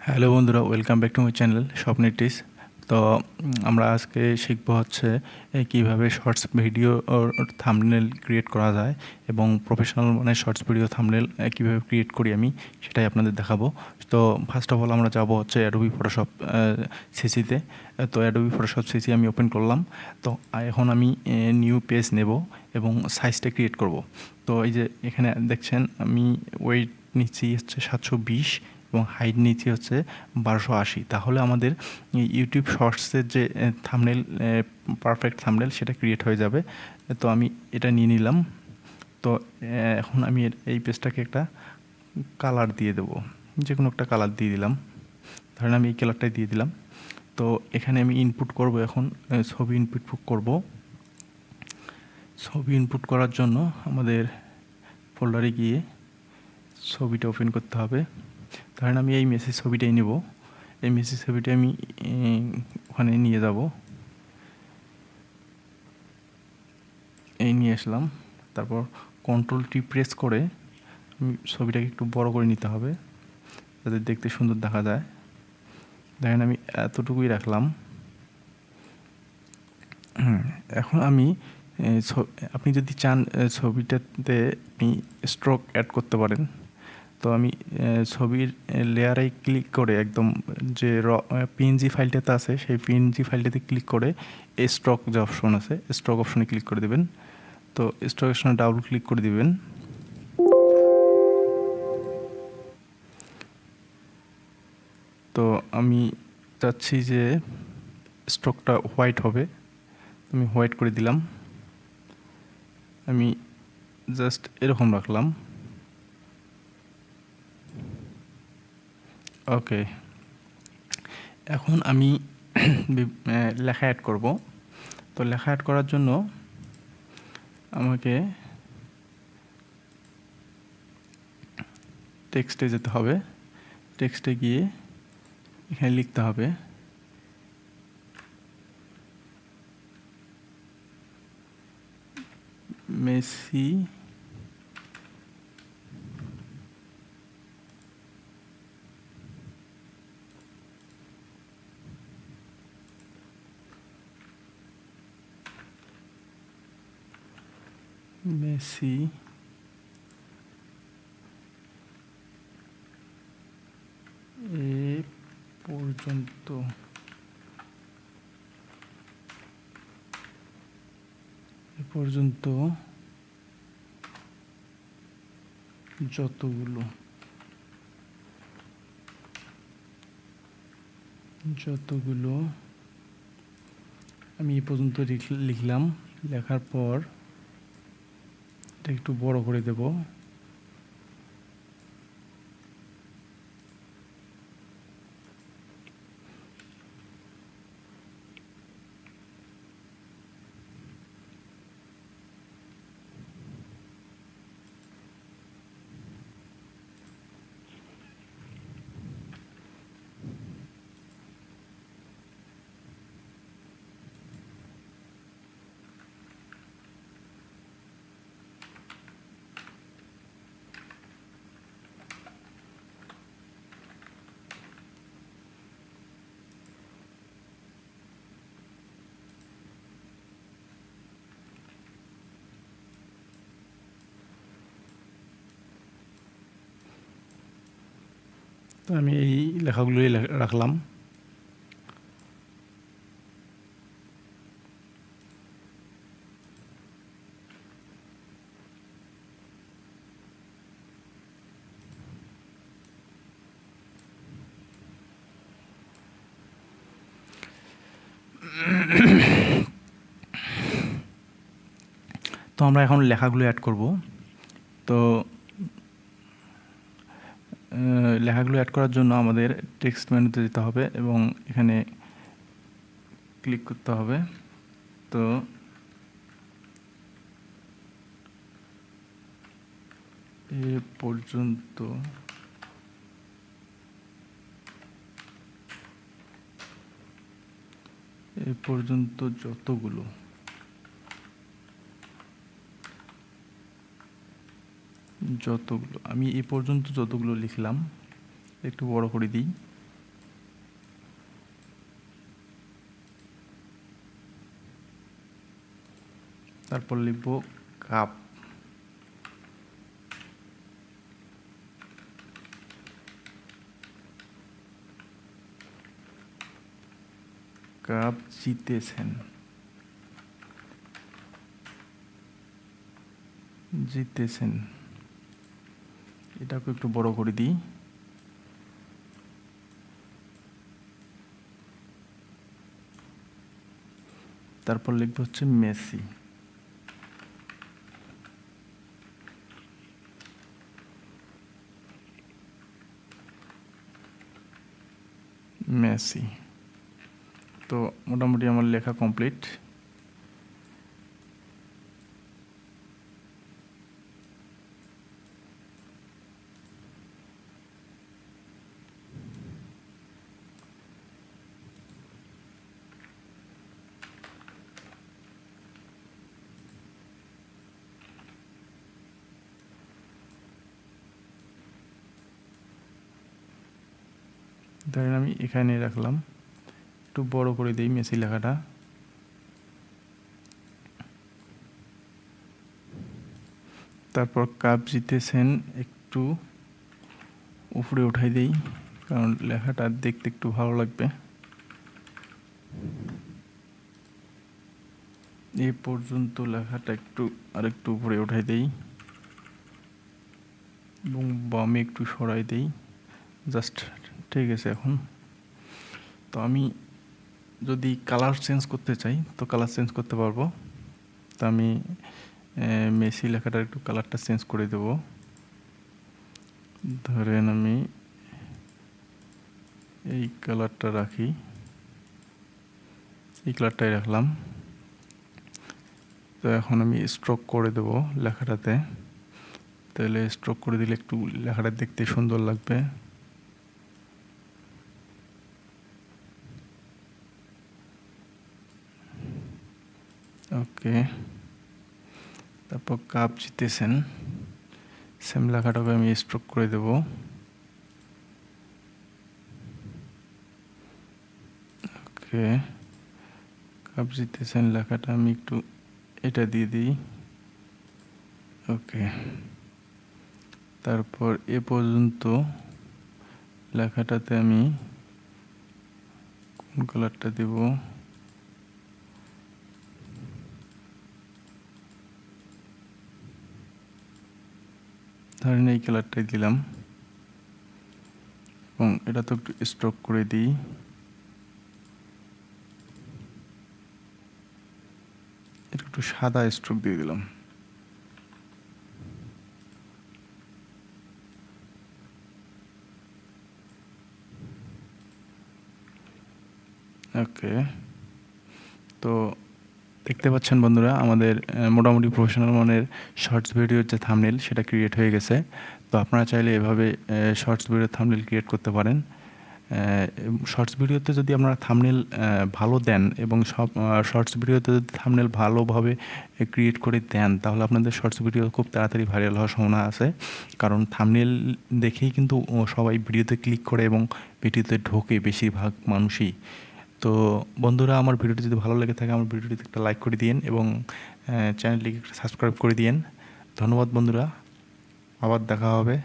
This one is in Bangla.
হ্যালো বন্ধুরা, welcome back to my channel স্বপ্নের টিস। তো আমরা আজকে শিখব হচ্ছে কীভাবে শর্টস ভিডিও থাম্বনেল ক্রিয়েট করা যায় এবং প্রফেশনাল মানে শর্টস ভিডিও থাম্বনেল কীভাবে ক্রিয়েট করি আমি সেটাই আপনাদের দেখাবো। তো ফার্স্ট অফ অল আমরা যাব হচ্ছে অ্যাডোবি ফটোশপ সিসিতে। তো অ্যাডোবি ফটোশপ সিসি আমি ওপেন করলাম। তো এখন আমি নিউ পেজ নেব এবং সাইজটা ক্রিয়েট করব। তো এই যে এখানে দেখছেন আমি ওয়েট নিচ্ছি হচ্ছে 720 এবং হাইট নিচে হচ্ছে 1280। তাহলে আমাদের ইউটিউব শর্টসের যে থাম্বনেল পারফেক্ট থাম্বনেল সেটা ক্রিয়েট হয়ে যাবে। তো আমি এটা নিয়ে নিলাম। তো এখন আমি এই পেজটাকে একটা কালার দিয়ে দেবো, যে কোনো একটা কালার দিয়ে দিলাম। ধরেন আমি এই কালারটাই দিয়ে দিলাম। তো এখানে আমি ইনপুট করব, এখন ছবি ইনপুট করব। ছবি ইনপুট করার জন্য আমাদের ফোল্ডারে গিয়ে ছবিটা ওপেন করতে হবে। ধরেন আমি এই মেসেজ ছবিটাই নেব। এই মেসেজ ছবিটা আমি ওখানে নিয়ে যাব, এই নিয়ে আসলাম। তারপর কন্ট্রোল টি প্রেস করে ছবিটাকে একটু বড় করে নিতে হবে যাতে দেখতে সুন্দর দেখা যায়। দেখেন আমি এতটুকুই রাখলাম। এখন আমি আপনি যদি চান ছবিটাতে আপনি স্ট্রোক অ্যাড করতে পারেন। তো আমি ছবির লেয়ারে ক্লিক করে একদম যে পিএনজি ফাইলটাতে আছে সেই পিএনজি ফাইলটাতে ক্লিক করে স্ট্রোক যে অপশন আছে স্ট্রোক অপশনে ক্লিক করে দেবেন। তো স্ট্রোক অপশনে ডাবল ক্লিক করে দিবেন। তো আমি চাচ্ছি যে স্ট্রোকটা হোয়াইট হবে, আমি হোয়াইট করে দিলাম। আমি জাস্ট এরকম রাখলাম। ওকে, এখন আমি লেখা অ্যাড করব। তো লেখা অ্যাড করার জন্য আমাকে টেক্সটে যেতে হবে। টেক্সটে গিয়ে এখানে লিখতে হবে মেসি মেসি এ পর্যন্ত যতগুলো আমি এই পর্যন্ত লিখলাম। লেখার পর এটা একটু বড় করে দেব। তো আমি এই লেখাগুলোই রাখলাম। তো আমরা এখন লেখাগুলো অ্যাড করব। তো লেখাগুলো অ্যাড করার জন্য আমাদের টেক্সট মেনুতে যেতে হবে এবং এখানে ক্লিক করতে হবে। তো এ পর্যন্ত যতগুলো আমি এই পর্যন্ত যতগুলো লিখলাম একটু বড় করে দিই। তারপর লিখব কাপ। কাপ জিতেছেন, এটাকে একটু বড় করে দিই। তারপর লিখব হচ্ছে মেসি। তো মোটামুটি আমার লেখা কমপ্লিট। ধরেন আমি এখানে রাখলাম, একটু বড় করে দিই মেসি লেখাটা। তারপর কাপ জিতেছেন একটু উপরে উঠাই দেই, কারণ লেখাটা দেখতে একটু ভালো লাগবে। এই পর্যন্ত লেখাটা আরেকটু উপরে উঠাই দেই এবং বামে একটু সরাই দেই, জাস্ট ঠিক আছে। এখন তো আমি যদি কালার চেঞ্জ করতে চাই তো কালার চেঞ্জ করতে পারবো। তো আমি মেসি লেখাটার একটু কালারটা চেঞ্জ করে দেব। ধরেন আমি এই কালারটা রাখি, এই কালারটাই রাখলাম। তো এখন আমি স্ট্রোক করে দেব লেখাটাতে, তাহলে স্ট্রোক করে দিলে একটু লেখাটা দেখতে সুন্দর লাগবে। ওকে, তারপর কাপ জিতেছেন, সেম লেখাটাকে আমি স্ট্রোক করে দেব। ওকে, কাপ জিতেছেন লেখাটা আমি একটু এটা দিয়ে দিই। ওকে, তারপর এ পর্যন্ত লেখাটাতে আমি কোন কালারটা দেব, ধরেন এই কালারটাই দিলাম এবং এটা তো একটু স্ট্রোক করে দিই। এটা একটু সাদা স্ট্রোক দিয়ে দিলাম। ওকে, তো দেখতে পাচ্ছেন বন্ধুরা, আমাদের মোটামুটি প্রফেশনাল মানের শর্টস ভিডিওর যে থাম্বনেল সেটা ক্রিয়েট হয়ে গেছে। তো আপনারা চাইলে এভাবে শর্টস ভিডিওর থাম্বনেল ক্রিয়েট করতে পারেন। শর্টস ভিডিওতে যদি আপনারা থাম্বনেল ভালো দেন এবং সব শর্টস ভিডিওতে যদি থাম্বনেল ভালোভাবে ক্রিয়েট করে দেন, তাহলে আপনাদের শর্টস ভিডিও খুব তাড়াতাড়ি ভাইরাল হওয়ার সম্ভাবনা আছে। কারণ থাম্বনেল দেখেই কিন্তু সবাই ভিডিওতে ক্লিক করে এবং ভিডিওতে ঢোকে বেশিরভাগ মানুষই। তো বন্ধুরা, আমার ভিডিওটি যদি ভালো লেগে থাকে আমার ভিডিওটিতে একটা লাইক করে দিন এবং চ্যানেলটিকে একটা সাবস্ক্রাইব করে দিন। ধন্যবাদ বন্ধুরা, আবার দেখা হবে।